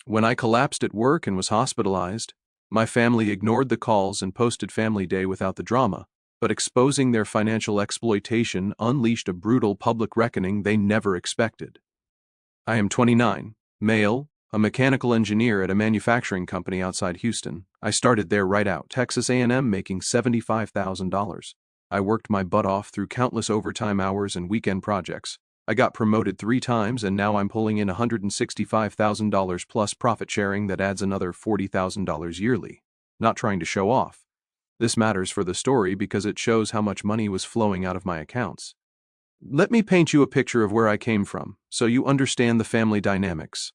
When I collapsed at work and was hospitalized, my family ignored the calls and posted Family Day without the drama, but exposing their financial exploitation unleashed a brutal public reckoning they never expected. I am 29, male, a mechanical engineer at a manufacturing company outside Houston. I started there right out Texas A&M making $75,000. I worked my butt off through countless overtime hours and weekend projects. I got promoted 3 times and now I'm pulling in $165,000 plus profit sharing that adds another $40,000 yearly. Not trying to show off. This matters for the story because it shows how much money was flowing out of my accounts. Let me paint you a picture of where I came from, so you understand the family dynamics.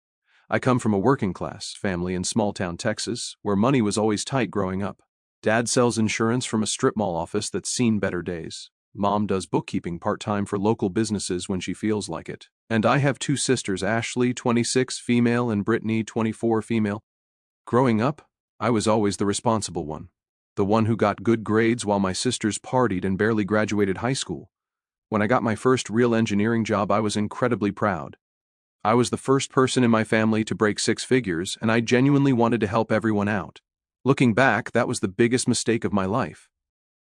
I come from a working-class family in small-town Texas, where money was always tight growing up. Dad sells insurance from a strip mall office that's seen better days. Mom does bookkeeping part-time for local businesses when she feels like it. And I have 2 sisters, Ashley, 26, female, and Brittany, 24, female. Growing up, I was always the responsible one. The one who got good grades while my sisters partied and barely graduated high school. When I got my first real engineering job, I was incredibly proud. I was the first person in my family to break 6 figures, and I genuinely wanted to help everyone out. Looking back, that was the biggest mistake of my life.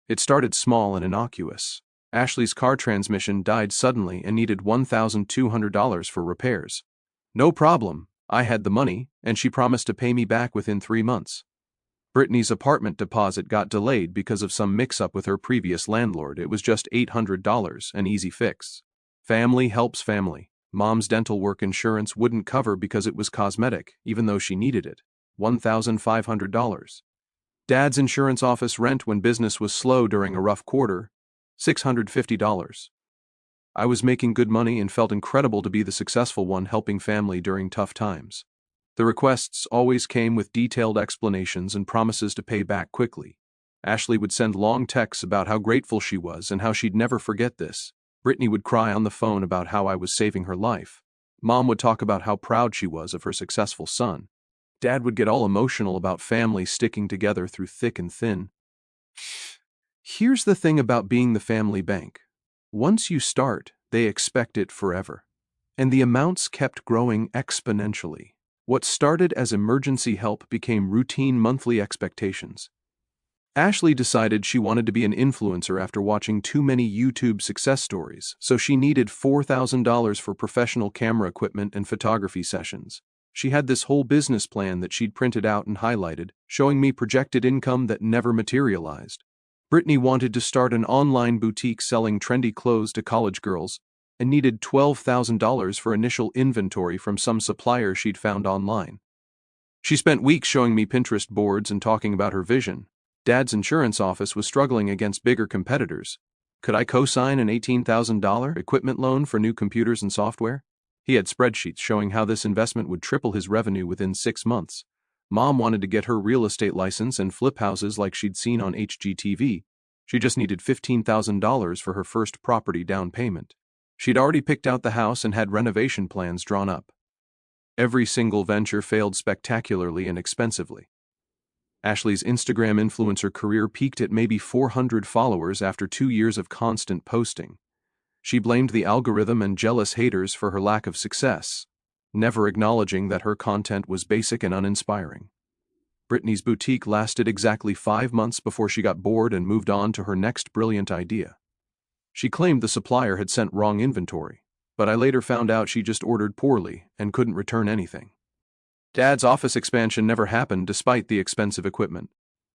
It started small and innocuous. Ashley's car transmission died suddenly and needed $1,200 for repairs. No problem, I had the money, and she promised to pay me back within 3 months. Brittany's apartment deposit got delayed because of some mix-up with her previous landlord. It was just $800, an easy fix. Family helps family. Mom's dental work insurance wouldn't cover because it was cosmetic, even though she needed it. $1,500. Dad's insurance office rent when business was slow during a rough quarter. $650. I was making good money and felt incredible to be the successful one helping family during tough times. The requests always came with detailed explanations and promises to pay back quickly. Ashley would send long texts about how grateful she was and how she'd never forget this. Brittany would cry on the phone about how I was saving her life. Mom would talk about how proud she was of her successful son. Dad would get all emotional about family sticking together through thick and thin. Here's the thing about being the family bank. Once you start, they expect it forever. And the amounts kept growing exponentially. What started as emergency help became routine monthly expectations. Ashley decided she wanted to be an influencer after watching too many YouTube success stories, so she needed $4,000 for professional camera equipment and photography sessions. She had this whole business plan that she'd printed out and highlighted, showing me projected income that never materialized. Brittany wanted to start an online boutique selling trendy clothes to college girls and needed $12,000 for initial inventory from some supplier she'd found online. She spent weeks showing me Pinterest boards and talking about her vision. Dad's insurance office was struggling against bigger competitors. Could I co-sign an $18,000 equipment loan for new computers and software? He had spreadsheets showing how this investment would triple his revenue within 6 months. Mom wanted to get her real estate license and flip houses like she'd seen on HGTV. She just needed $15,000 for her first property down payment. She'd already picked out the house and had renovation plans drawn up. Every single venture failed spectacularly and expensively. Ashley's Instagram influencer career peaked at maybe 400 followers after 2 years of constant posting. She blamed the algorithm and jealous haters for her lack of success, never acknowledging that her content was basic and uninspiring. Brittany's boutique lasted exactly 5 months before she got bored and moved on to her next brilliant idea. She claimed the supplier had sent wrong inventory, but I later found out she just ordered poorly and couldn't return anything. Dad's office expansion never happened despite the expensive equipment.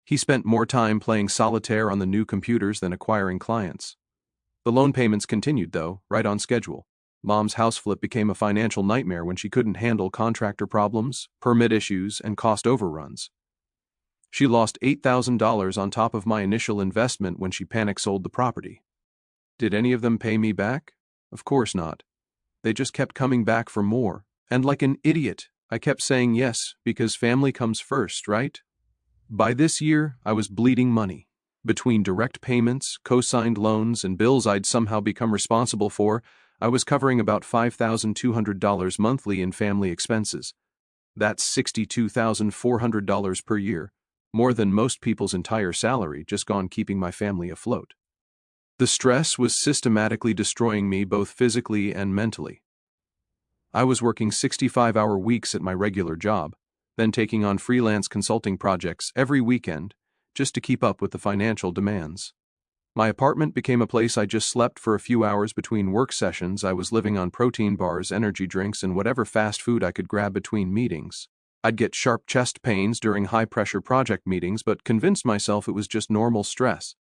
He spent more time playing solitaire on the new computers than acquiring clients. The loan payments continued though, right on schedule. Mom's house flip became a financial nightmare when she couldn't handle contractor problems, permit issues, and cost overruns. She lost $8,000 on top of my initial investment when she panic sold the property. Did any of them pay me back? Of course not. They just kept coming back for more, and like an idiot, I kept saying yes because family comes first, right? By this year, I was bleeding money. Between direct payments, co-signed loans, and bills I'd somehow become responsible for, I was covering about $5,200 monthly in family expenses. That's $62,400 per year, more than most people's entire salary just gone keeping my family afloat. The stress was systematically destroying me both physically and mentally. I was working 65-hour weeks at my regular job, then taking on freelance consulting projects every weekend just to keep up with the financial demands. My apartment became a place I just slept for a few hours between work sessions. I was living on protein bars, energy drinks, and whatever fast food I could grab between meetings. I'd get sharp chest pains during high-pressure project meetings, but convinced myself it was just normal stress.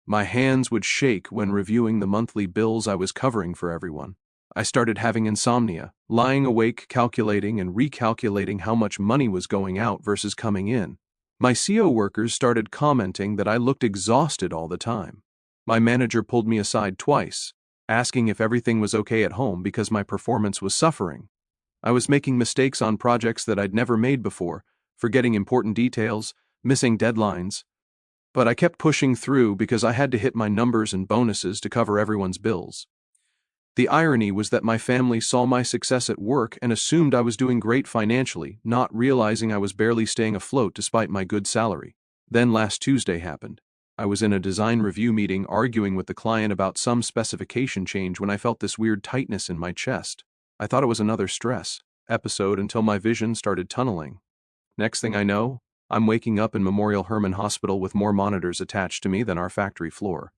My hands would shake when reviewing the monthly bills I was covering for everyone. I started having insomnia, lying awake calculating and recalculating how much money was going out versus coming in. My CO workers started commenting that I looked exhausted all the time. My manager pulled me aside twice, asking if everything was okay at home because my performance was suffering. I was making mistakes on projects that I'd never made before, forgetting important details, missing deadlines. But I kept pushing through because I had to hit my numbers and bonuses to cover everyone's bills. The irony was that my family saw my success at work and assumed I was doing great financially, not realizing I was barely staying afloat despite my good salary. Then last Tuesday happened. I was in a design review meeting arguing with the client about some specification change when I felt this weird tightness in my chest. I thought it was another stress episode until my vision started tunneling. Next thing I know, I'm waking up in Memorial Hermann Hospital with more monitors attached to me than our factory floor.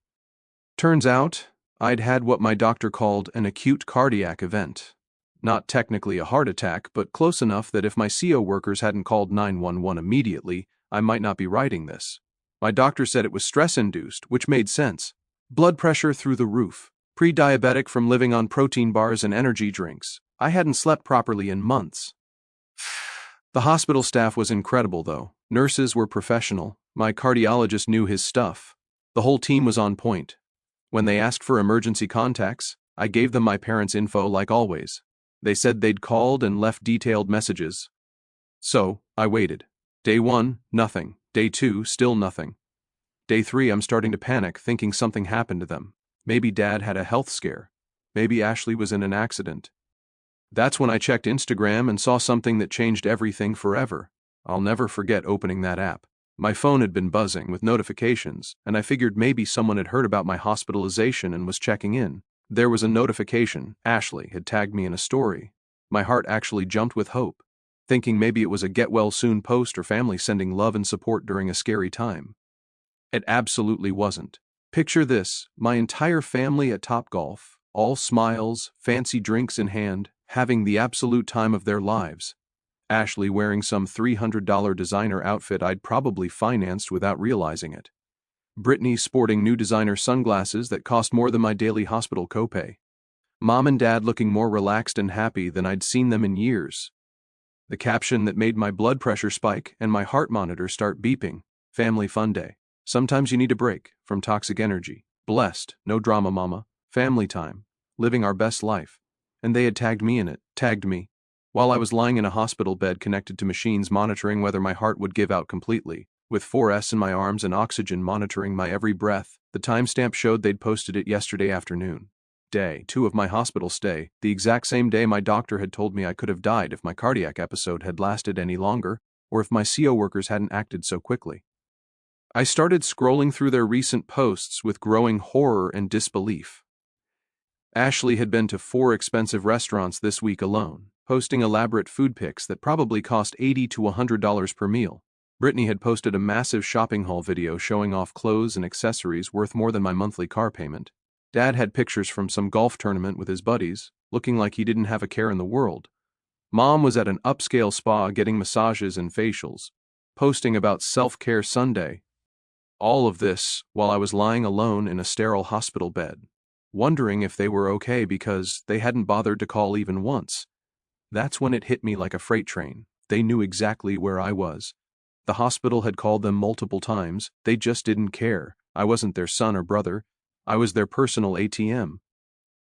Turns out, I'd had what my doctor called an acute cardiac event. Not technically a heart attack, but close enough that if my CO workers hadn't called 911 immediately, I might not be writing this. My doctor said it was stress-induced, which made sense. Blood pressure through the roof. Pre-diabetic from living on protein bars and energy drinks. I hadn't slept properly in months. The hospital staff was incredible, though. Nurses were professional. My cardiologist knew his stuff. The whole team was on point. When they asked for emergency contacts, I gave them my parents' info like always. They said they'd called and left detailed messages. So, I waited. Day 1, nothing. Day 2, still nothing. Day 3, I'm starting to panic, thinking something happened to them. Maybe Dad had a health scare. Maybe Ashley was in an accident. That's when I checked Instagram and saw something that changed everything forever. I'll never forget opening that app. My phone had been buzzing with notifications, and I figured maybe someone had heard about my hospitalization and was checking in. There was a notification. Ashley had tagged me in a story. My heart actually jumped with hope, thinking maybe it was a get-well-soon post or family sending love and support during a scary time. It absolutely wasn't. Picture this, my entire family at Topgolf, all smiles, fancy drinks in hand, having the absolute time of their lives. Ashley wearing some $300 designer outfit I'd probably financed without realizing it. Brittany sporting new designer sunglasses that cost more than my daily hospital copay. Mom and Dad looking more relaxed and happy than I'd seen them in years. The caption that made my blood pressure spike and my heart monitor start beeping. Family fun day. Sometimes you need a break from toxic energy. Blessed, no drama mama, family time, living our best life. And they had tagged me in it, tagged me. While I was lying in a hospital bed connected to machines monitoring whether my heart would give out completely, with 4S in my arms and oxygen monitoring my every breath, the timestamp showed they'd posted it yesterday afternoon. Day 2 of my hospital stay, the exact same day my doctor had told me I could have died if my cardiac episode had lasted any longer, or if my CO workers hadn't acted so quickly. I started scrolling through their recent posts with growing horror and disbelief. Ashley had been to 4 expensive restaurants this week alone, posting elaborate food pics that probably cost $80 to $100 per meal. Brittany had posted a massive shopping haul video showing off clothes and accessories worth more than my monthly car payment. Dad had pictures from some golf tournament with his buddies, looking like he didn't have a care in the world. Mom was at an upscale spa getting massages and facials, posting about self-care Sunday. All of this while I was lying alone in a sterile hospital bed, wondering if they were okay because they hadn't bothered to call even once. That's when it hit me like a freight train. They knew exactly where I was. The hospital had called them multiple times. They just didn't care. I wasn't their son or brother. I was their personal ATM.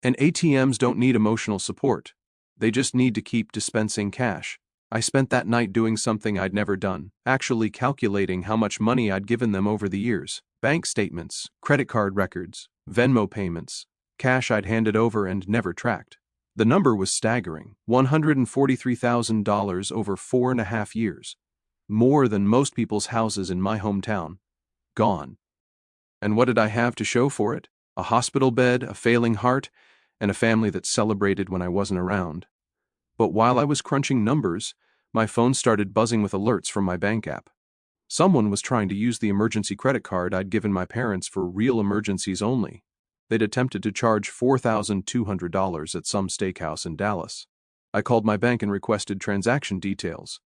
And ATMs don't need emotional support. They just need to keep dispensing cash. I spent that night doing something I'd never done, actually calculating how much money I'd given them over the years. Bank statements, credit card records, Venmo payments, cash I'd handed over and never tracked. The number was staggering, $143,000 over 4.5 years. More than most people's houses in my hometown. Gone. And what did I have to show for it? A hospital bed, a failing heart, and a family that celebrated when I wasn't around. But while I was crunching numbers, my phone started buzzing with alerts from my bank app. Someone was trying to use the emergency credit card I'd given my parents for real emergencies only. They'd attempted to charge $4,200 at some steakhouse in Dallas. I called my bank and requested transaction details.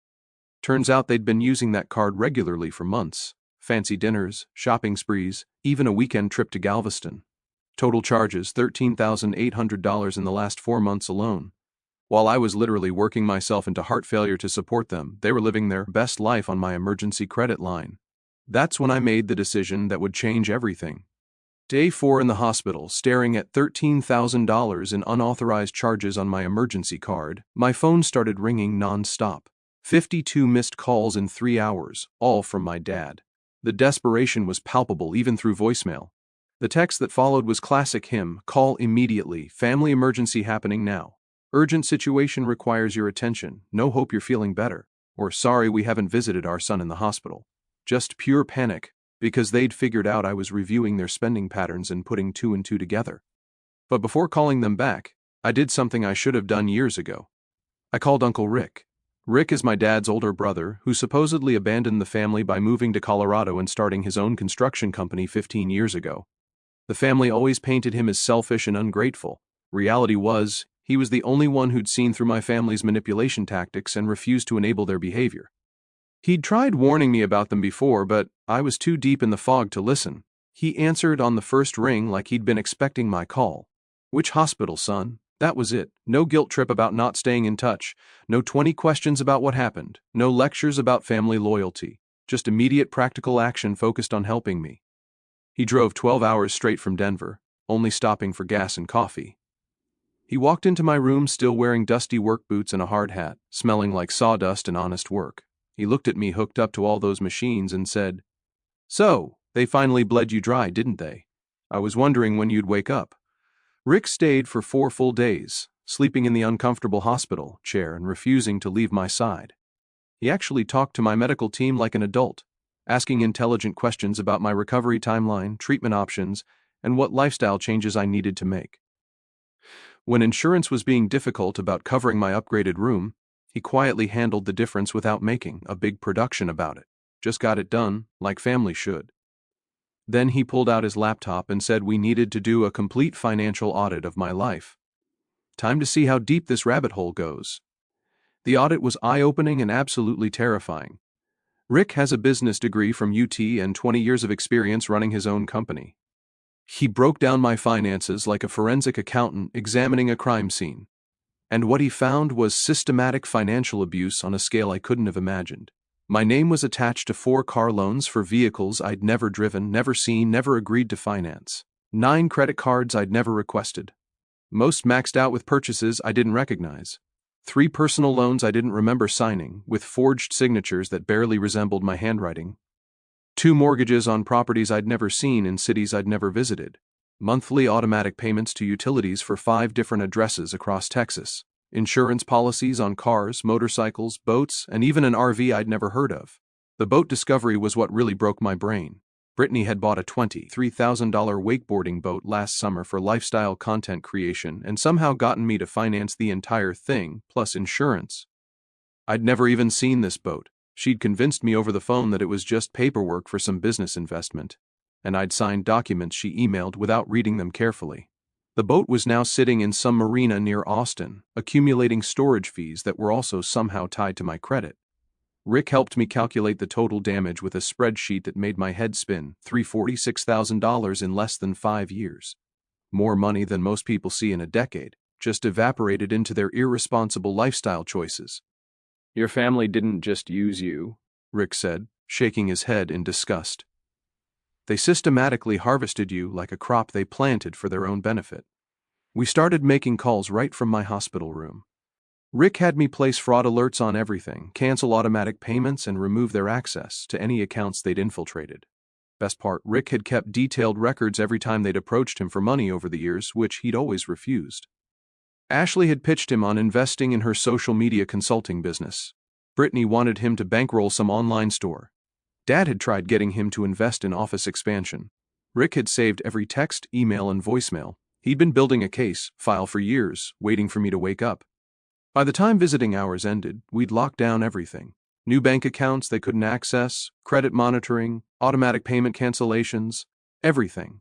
Turns out they'd been using that card regularly for months. Fancy dinners, shopping sprees, even a weekend trip to Galveston. Total charges $13,800 in the last 4 months alone. While I was literally working myself into heart failure to support them, they were living their best life on my emergency credit line. That's when I made the decision that would change everything. Day 4 in the hospital, staring at $13,000 in unauthorized charges on my emergency card, my phone started ringing non-stop. 52 missed calls in 3 hours, all from my dad. The desperation was palpable even through voicemail. The text that followed was classic him: call immediately, family emergency happening now. Urgent situation requires your attention, no hope you're feeling better. Or sorry we haven't visited our son in the hospital. Just pure panic, because they'd figured out I was reviewing their spending patterns and putting 2 and 2 together. But before calling them back, I did something I should have done years ago. I called Uncle Rick. Rick is my dad's older brother, who supposedly abandoned the family by moving to Colorado and starting his own construction company 15 years ago. The family always painted him as selfish and ungrateful. Reality was, he was the only one who'd seen through my family's manipulation tactics and refused to enable their behavior. He'd tried warning me about them before, but I was too deep in the fog to listen. He answered on the first ring like he'd been expecting my call. Which hospital, son? That was it. No guilt trip about not staying in touch. No 20 questions about what happened. No lectures about family loyalty. Just immediate practical action focused on helping me. He drove 12 hours straight from Denver, only stopping for gas and coffee. He walked into my room still wearing dusty work boots and a hard hat, smelling like sawdust and honest work. He looked at me hooked up to all those machines and said, "So, they finally bled you dry, didn't they? I was wondering when you'd wake up." Rick stayed for 4 full days, sleeping in the uncomfortable hospital chair and refusing to leave my side. He actually talked to my medical team like an adult, asking intelligent questions about my recovery timeline, treatment options, and what lifestyle changes I needed to make. When insurance was being difficult about covering my upgraded room, he quietly handled the difference without making a big production about it. Just got it done, like family should. Then he pulled out his laptop and said we needed to do a complete financial audit of my life. Time to see how deep this rabbit hole goes. The audit was eye-opening and absolutely terrifying. Rick has a business degree from UT and 20 years of experience running his own company. He broke down my finances like a forensic accountant examining a crime scene. And what he found was systematic financial abuse on a scale I couldn't have imagined. My name was attached to 4 car loans for vehicles I'd never driven, never seen, never agreed to finance. 9 credit cards I'd never requested. Most maxed out with purchases I didn't recognize. 3 personal loans I didn't remember signing, with forged signatures that barely resembled my handwriting. 2 mortgages on properties I'd never seen in cities I'd never visited. Monthly automatic payments to utilities for 5 different addresses across Texas. Insurance policies on cars, motorcycles, boats, and even an RV I'd never heard of. The boat discovery was what really broke my brain. Brittany had bought a $23,000 wakeboarding boat last summer for lifestyle content creation and somehow gotten me to finance the entire thing, plus insurance. I'd never even seen this boat. She'd convinced me over the phone that it was just paperwork for some business investment, and I'd signed documents she emailed without reading them carefully. The boat was now sitting in some marina near Austin, accumulating storage fees that were also somehow tied to my credit. Rick helped me calculate the total damage with a spreadsheet that made my head spin. $346,000 in less than 5 years. More money than most people see in a decade, just evaporated into their irresponsible lifestyle choices. "Your family didn't just use you," Rick said, shaking his head in disgust. "They systematically harvested you like a crop they planted for their own benefit." We started making calls right from my hospital room. Rick had me place fraud alerts on everything, cancel automatic payments, and remove their access to any accounts they'd infiltrated. Best part, Rick had kept detailed records every time they'd approached him for money over the years, which he'd always refused. Ashley had pitched him on investing in her social media consulting business. Brittany wanted him to bankroll some online store. Dad had tried getting him to invest in office expansion. Rick had saved every text, email, and voicemail. He'd been building a case file for years, waiting for me to wake up. By the time visiting hours ended, we'd locked down everything. New bank accounts they couldn't access, credit monitoring, automatic payment cancellations, everything.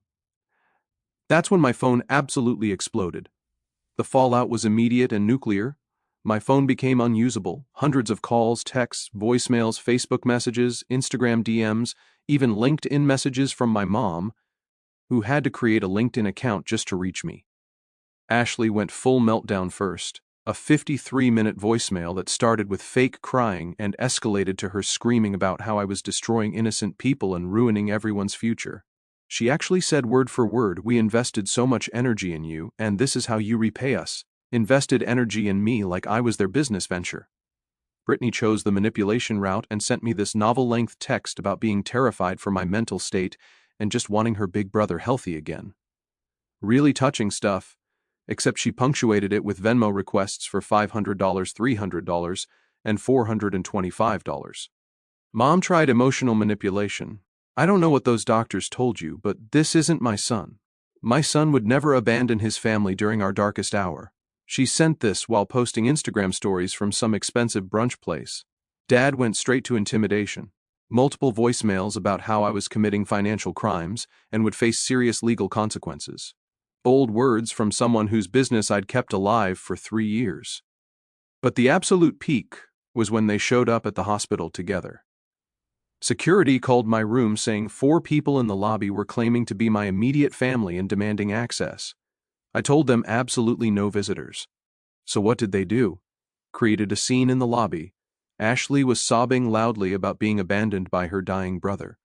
That's when my phone absolutely exploded. The fallout was immediate and nuclear. My phone became unusable. Hundreds of calls, texts, voicemails, Facebook messages, Instagram DMs, even LinkedIn messages from my mom, who had to create a LinkedIn account just to reach me. Ashley went full meltdown first. A 53-minute voicemail that started with fake crying and escalated to her screaming about how I was destroying innocent people and ruining everyone's future. She actually said word for word, "We invested so much energy in you, and this is how you repay us. Invested energy in me like I was their business venture." Brittany chose the manipulation route and sent me this novel-length text about being terrified for my mental state and just wanting her big brother healthy again. Really touching stuff, except she punctuated it with Venmo requests for $500, $300, and $425. Mom tried emotional manipulation. "I don't know what those doctors told you, but this isn't my son. My son would never abandon his family during our darkest hour." She sent this while posting Instagram stories from some expensive brunch place. Dad went straight to intimidation. Multiple voicemails about how I was committing financial crimes and would face serious legal consequences. Bold words from someone whose business I'd kept alive for 3 years. But the absolute peak was when they showed up at the hospital together. Security called my room saying 4 people in the lobby were claiming to be my immediate family and demanding access. I told them absolutely no visitors. So what did they do? Created a scene in the lobby. Ashley was sobbing loudly about being abandoned by her dying brother.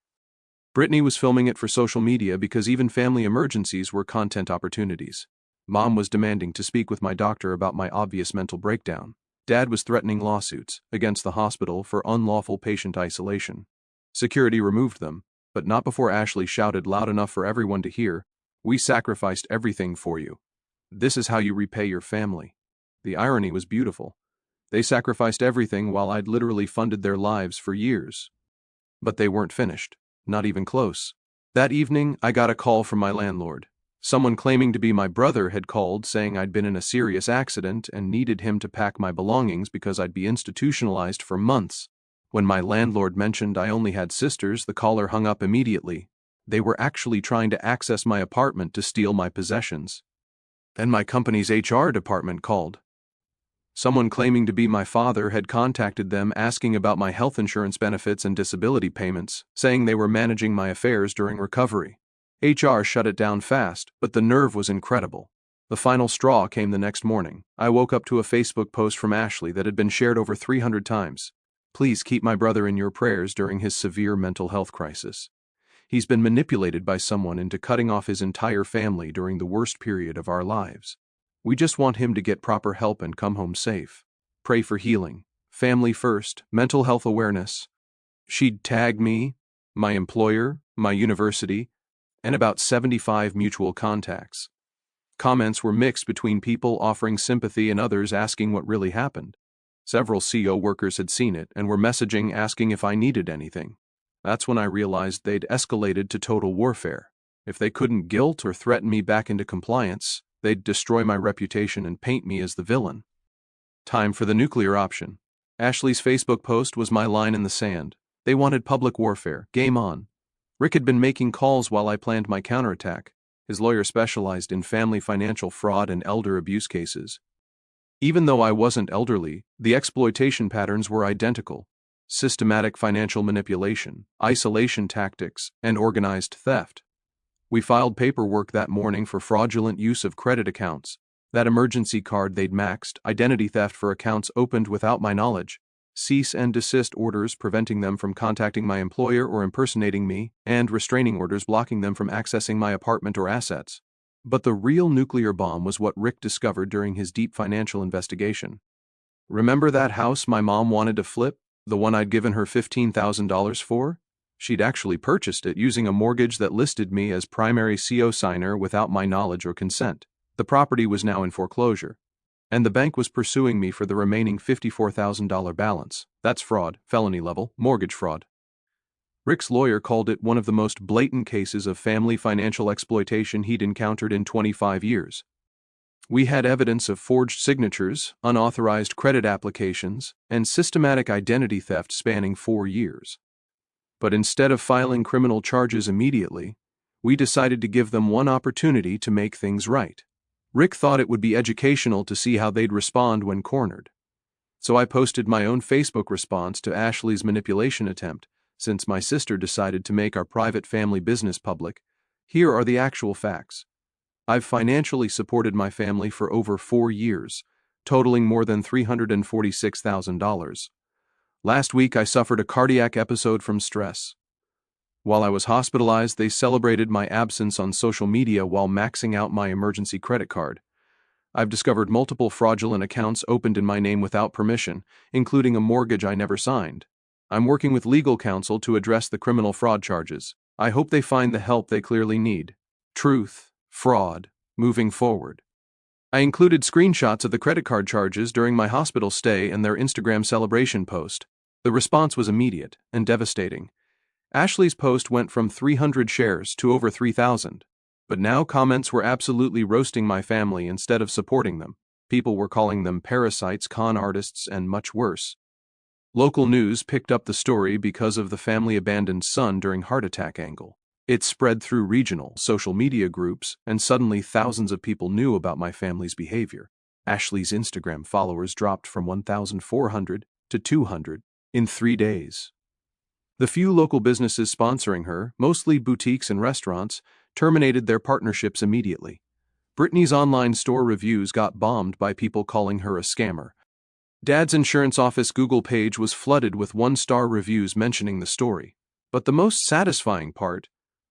Brittany was filming it for social media because even family emergencies were content opportunities. Mom was demanding to speak with my doctor about my obvious mental breakdown. Dad was threatening lawsuits against the hospital for unlawful patient isolation. Security removed them, but not before Ashley shouted loud enough for everyone to hear, "We sacrificed everything for you. This is how you repay your family." The irony was beautiful. They sacrificed everything while I'd literally funded their lives for years. But they weren't finished. Not even close. That evening, I got a call from my landlord. Someone claiming to be my brother had called saying I'd been in a serious accident and needed him to pack my belongings because I'd be institutionalized for months. When my landlord mentioned I only had sisters, the caller hung up immediately. They were actually trying to access my apartment to steal my possessions. Then my company's HR department called. Someone claiming to be my father had contacted them asking about my health insurance benefits and disability payments, saying they were managing my affairs during recovery. HR shut it down fast, but the nerve was incredible. The final straw came the next morning. I woke up to a Facebook post from Ashley that had been shared over 300 times. "Please keep my brother in your prayers during his severe mental health crisis. He's been manipulated by someone into cutting off his entire family during the worst period of our lives. We just want him to get proper help and come home safe. Pray for healing. Family first, mental health awareness." She'd tagged me, my employer, my university, and about 75 mutual contacts. Comments were mixed between people offering sympathy and others asking what really happened. Several CO workers had seen it and were messaging asking if I needed anything. That's when I realized they'd escalated to total warfare. If they couldn't guilt or threaten me back into compliance, they'd destroy my reputation and paint me as the villain. Time for the nuclear option. Ashley's Facebook post was my line in the sand. They wanted public warfare. Game on. Rick had been making calls while I planned my counterattack. His lawyer specialized in family financial fraud and elder abuse cases. Even though I wasn't elderly, the exploitation patterns were identical. Systematic financial manipulation, isolation tactics, and organized theft. We filed paperwork that morning for fraudulent use of credit accounts, that emergency card they'd maxed, identity theft for accounts opened without my knowledge, cease and desist orders preventing them from contacting my employer or impersonating me, and restraining orders blocking them from accessing my apartment or assets. But the real nuclear bomb was what Rick discovered during his deep financial investigation. Remember that house my mom wanted to flip? The one I'd given her $15,000 for? She'd actually purchased it using a mortgage that listed me as primary CO signer without my knowledge or consent. The property was now in foreclosure, and the bank was pursuing me for the remaining $54,000 balance. That's fraud, felony level, mortgage fraud. Rick's lawyer called it one of the most blatant cases of family financial exploitation he'd encountered in 25 years. We had evidence of forged signatures, unauthorized credit applications, and systematic identity theft spanning 4 years. But instead of filing criminal charges immediately, we decided to give them one opportunity to make things right. Rick thought it would be educational to see how they'd respond when cornered. So I posted my own Facebook response to Ashley's manipulation attempt. Since my sister decided to make our private family business public, here are the actual facts. I've financially supported my family for over 4 years, totaling more than $346,000. Last week I suffered a cardiac episode from stress. While I was hospitalized, they celebrated my absence on social media while maxing out my emergency credit card. I've discovered multiple fraudulent accounts opened in my name without permission, including a mortgage I never signed. I'm working with legal counsel to address the criminal fraud charges. I hope they find the help they clearly need. Truth, fraud, moving forward. I included screenshots of the credit card charges during my hospital stay and their Instagram celebration post. The response was immediate and devastating. Ashley's post went from 300 shares to over 3,000. But now comments were absolutely roasting my family instead of supporting them. People were calling them parasites, con artists, and much worse. Local news picked up the story because of the family abandoned son during heart attack angle. It spread through regional social media groups, and suddenly thousands of people knew about my family's behavior. Ashley's Instagram followers dropped from 1,400 to 200 in 3 days. The few local businesses sponsoring her, mostly boutiques and restaurants, terminated their partnerships immediately. Brittany's online store reviews got bombed by people calling her a scammer. Dad's insurance office Google page was flooded with 1-star reviews mentioning the story. But the most satisfying part,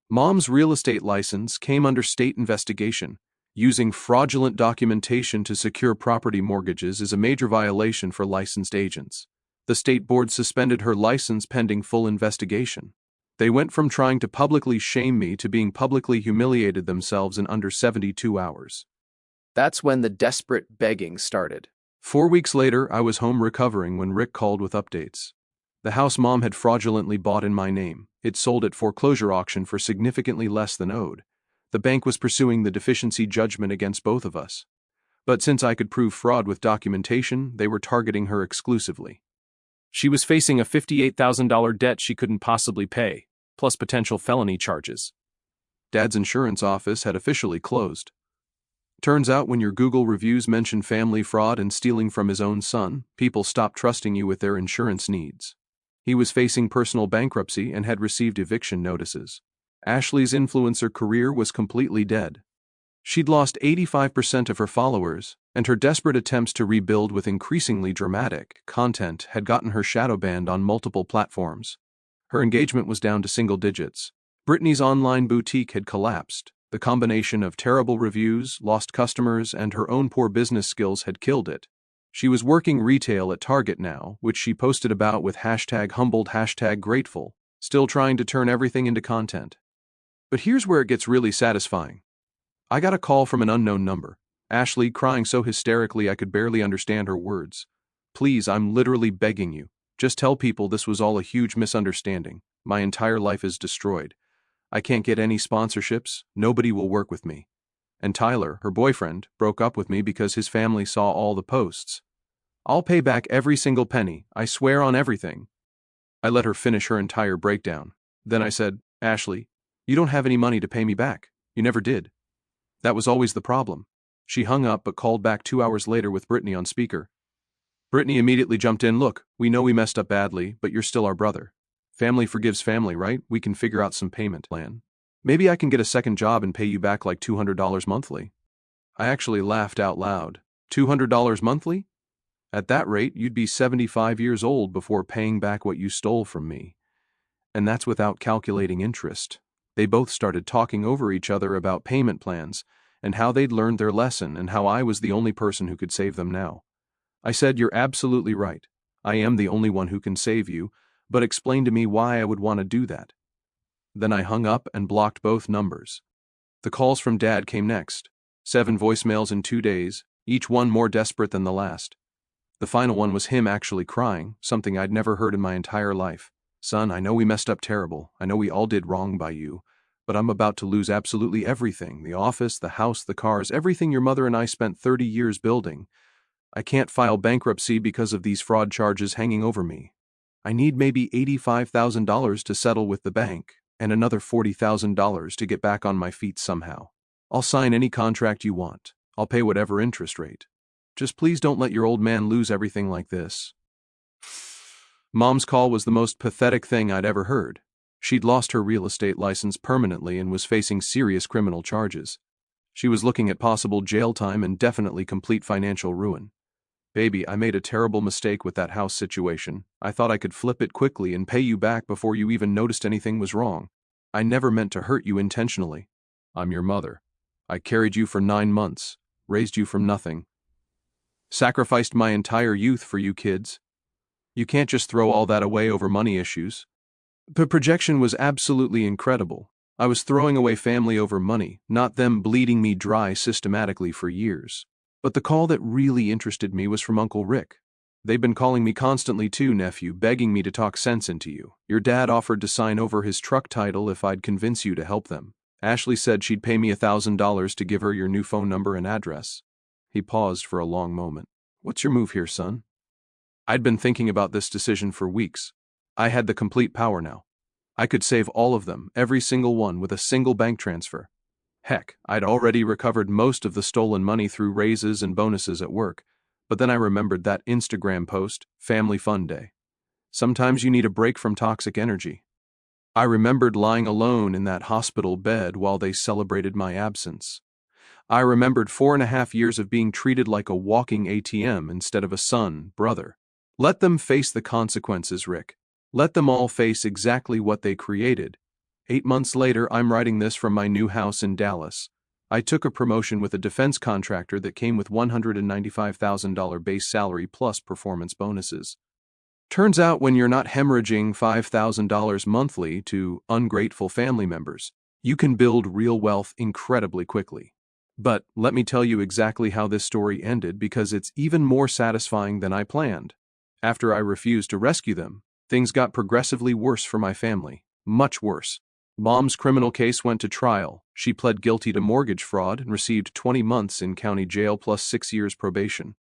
Mom's real estate license came under state investigation. Using fraudulent documentation to secure property mortgages is a major violation for licensed agents. The state board suspended her license pending full investigation. They went from trying to publicly shame me to being publicly humiliated themselves in under 72 hours. That's when the desperate begging started. 4 weeks later, I was home recovering when Rick called with updates. The house Mom had fraudulently bought in my name. It sold at foreclosure auction for significantly less than owed. The bank was pursuing the deficiency judgment against both of us. But since I could prove fraud with documentation, they were targeting her exclusively. She was facing a $58,000 debt she couldn't possibly pay, plus potential felony charges. Dad's insurance office had officially closed. Turns out when your Google reviews mention family fraud and stealing from his own son, people stop trusting you with their insurance needs. He was facing personal bankruptcy and had received eviction notices. Ashley's influencer career was completely dead. She'd lost 85% of her followers, and her desperate attempts to rebuild with increasingly dramatic content had gotten her shadow banned on multiple platforms. Her engagement was down to single digits. Brittany's online boutique had collapsed. The combination of terrible reviews, lost customers, and her own poor business skills had killed it. She was working retail at Target now, which she posted about with #humbled, #grateful, still trying to turn everything into content. But here's where it gets really satisfying. I got a call from an unknown number. Ashley, crying so hysterically I could barely understand her words. Please, I'm literally begging you. Just tell people this was all a huge misunderstanding. My entire life is destroyed. I can't get any sponsorships, nobody will work with me. And Tyler, her boyfriend, broke up with me because his family saw all the posts. I'll pay back every single penny, I swear on everything. I let her finish her entire breakdown. Then I said, Ashley, you don't have any money to pay me back. You never did. That was always the problem. She hung up but called back 2 hours later with Brittany on speaker. Brittany immediately jumped in. Look, we know we messed up badly, but you're still our brother. Family forgives family, right? We can figure out some payment plan. Maybe I can get a second job and pay you back like $200 monthly. I actually laughed out loud. $200 monthly? At that rate, you'd be 75 years old before paying back what you stole from me. And that's without calculating interest. They both started talking over each other about payment plans and how they'd learned their lesson and how I was the only person who could save them now. I said, you're absolutely right. I am the only one who can save you, but explain to me why I would want to do that. Then I hung up and blocked both numbers. The calls from Dad came next. 7 voicemails in 2 days, each one more desperate than the last. The final one was him actually crying, something I'd never heard in my entire life. Son, I know we messed up terrible. I know we all did wrong by you. but I'm about to lose absolutely everything: the office, the house, the cars, everything your mother and I spent 30 years building. I can't file bankruptcy because of these fraud charges hanging over me. I need maybe $85,000 to settle with the bank, and another $40,000 to get back on my feet somehow. I'll sign any contract you want. I'll pay whatever interest rate. Just please don't let your old man lose everything like this." Mom's call was the most pathetic thing I'd ever heard. She'd lost her real estate license permanently and was facing serious criminal charges. She was looking at possible jail time and definitely complete financial ruin. "Baby, I made a terrible mistake with that house situation. I thought I could flip it quickly and pay you back before you even noticed anything was wrong. I never meant to hurt you intentionally. I'm your mother. I carried you for 9 months, raised you from nothing, sacrificed my entire youth for you kids. You can't just throw all that away over money issues." The projection was absolutely incredible. I was throwing away family over money, not them bleeding me dry systematically for years. But the call that really interested me was from Uncle Rick. "They've been calling me constantly too, nephew, begging me to talk sense into you. Your dad offered to sign over his truck title if I'd convince you to help them. Ashley said she'd pay me $1,000 to give her your new phone number and address." He paused for a long moment. "What's your move here, son?" I'd been thinking about this decision for weeks. I had the complete power now. I could save all of them, every single one, with a single bank transfer. Heck, I'd already recovered most of the stolen money through raises and bonuses at work. But then I remembered that Instagram post, Family Fun Day. Sometimes you need a break from toxic energy. I remembered lying alone in that hospital bed while they celebrated my absence. I remembered 4.5 years of being treated like a walking ATM instead of a son, brother. Let them face the consequences, Rick. Let them all face exactly what they created. 8 months later, I'm writing this from my new house in Dallas. I took a promotion with a defense contractor that came with $195,000 base salary plus performance bonuses. Turns out when you're not hemorrhaging $5,000 monthly to ungrateful family members, you can build real wealth incredibly quickly. But let me tell you exactly how this story ended, because it's even more satisfying than I planned. After I refused to rescue them, things got progressively worse for my family. Much worse. Mom's criminal case went to trial. She pled guilty to mortgage fraud and received 20 months in county jail plus 6 years probation.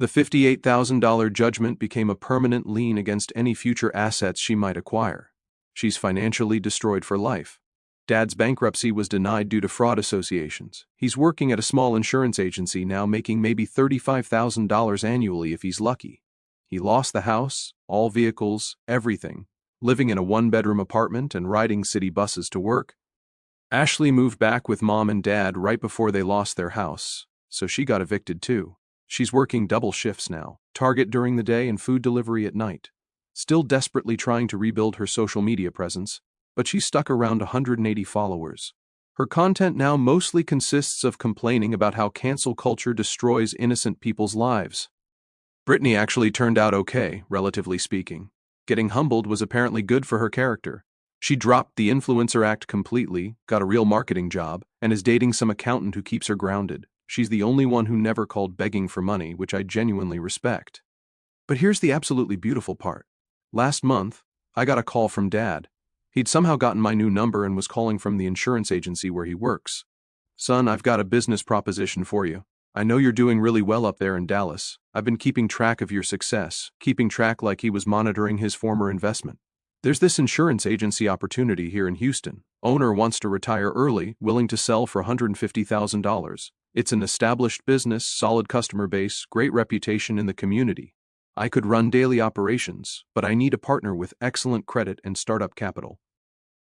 The $58,000 judgment became a permanent lien against any future assets she might acquire. She's financially destroyed for life. Dad's bankruptcy was denied due to fraud associations. He's working at a small insurance agency now, making maybe $35,000 annually if he's lucky. He lost the house, all vehicles, everything, living in a 1-bedroom apartment and riding city buses to work. Ashley moved back with Mom and Dad right before they lost their house, so she got evicted too. She's working double shifts now, Target during the day and food delivery at night. Still desperately trying to rebuild her social media presence, but she's stuck around 180 followers. Her content now mostly consists of complaining about how cancel culture destroys innocent people's lives. Brittany actually turned out okay, relatively speaking. Getting humbled was apparently good for her character. She dropped the influencer act completely, got a real marketing job, and is dating some accountant who keeps her grounded. She's the only one who never called begging for money, which I genuinely respect. But here's the absolutely beautiful part. Last month, I got a call from Dad. He'd somehow gotten my new number and was calling from the insurance agency where he works. "Son, I've got a business proposition for you. I know you're doing really well up there in Dallas. I've been keeping track of your success, keeping track like he was monitoring his former investment. There's this insurance agency opportunity here in Houston. Owner wants to retire early, willing to sell for $150,000. It's an established business, solid customer base, great reputation in the community. I could run daily operations, but I need a partner with excellent credit and startup capital."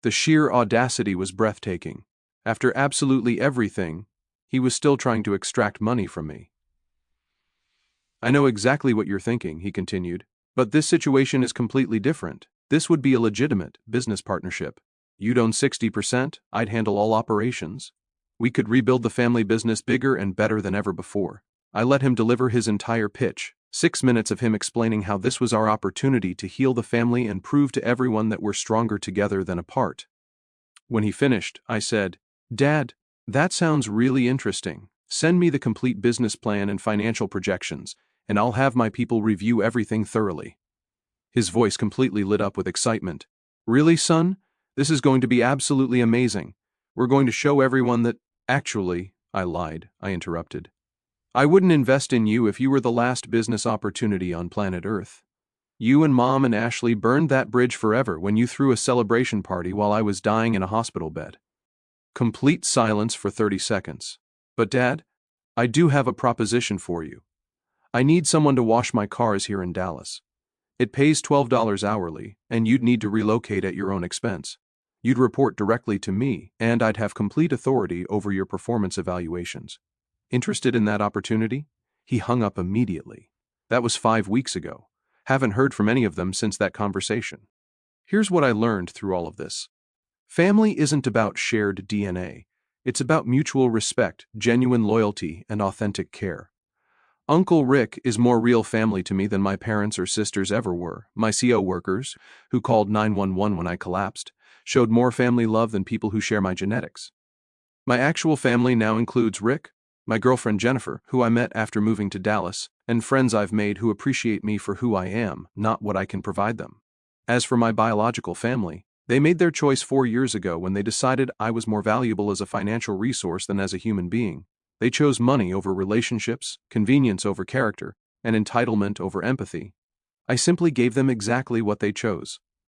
The sheer audacity was breathtaking. After absolutely everything, he was still trying to extract money from me. "I know exactly what you're thinking," he continued, "but this situation is completely different. This would be a legitimate business partnership. You'd own 60%, I'd handle all operations. We could rebuild the family business bigger and better than ever before." I let him deliver his entire pitch, 6 minutes of him explaining how this was our opportunity to heal the family and prove to everyone that we're stronger together than apart. When he finished, I said, "Dad, that sounds really interesting. Send me the complete business plan and financial projections, and I'll have my people review everything thoroughly." His voice completely lit up with excitement. "Really, son? This is going to be absolutely amazing. We're going to show everyone that. Actually, I lied, I interrupted. I wouldn't invest in you if you were the last business opportunity on planet Earth. You and Mom and Ashley burned that bridge forever when you threw a celebration party while I was dying in a hospital bed. Complete silence for 30 seconds. But Dad, I do have a proposition for you. I need someone to wash my cars here in Dallas. It pays $12 hourly, and you'd need to relocate at your own expense. You'd report directly to me, and I'd have complete authority over your performance evaluations. Interested in that opportunity? He hung up immediately. That was 5 weeks ago. Haven't heard from any of them since that conversation. Here's what I learned through all of this. Family isn't about shared DNA. It's about mutual respect, genuine loyalty, and authentic care. Uncle Rick is more real family to me than my parents or sisters ever were. My CO workers, who called 911 when I collapsed, showed more family love than people who share my genetics. My actual family now includes Rick, my girlfriend Jennifer, who I met after moving to Dallas, and friends I've made who appreciate me for who I am, not what I can provide them. As for my biological family, they made their choice 4 years ago when they decided I was more valuable as a financial resource than as a human being. They chose money over relationships, convenience over character, and entitlement over empathy. I simply gave them exactly what they chose.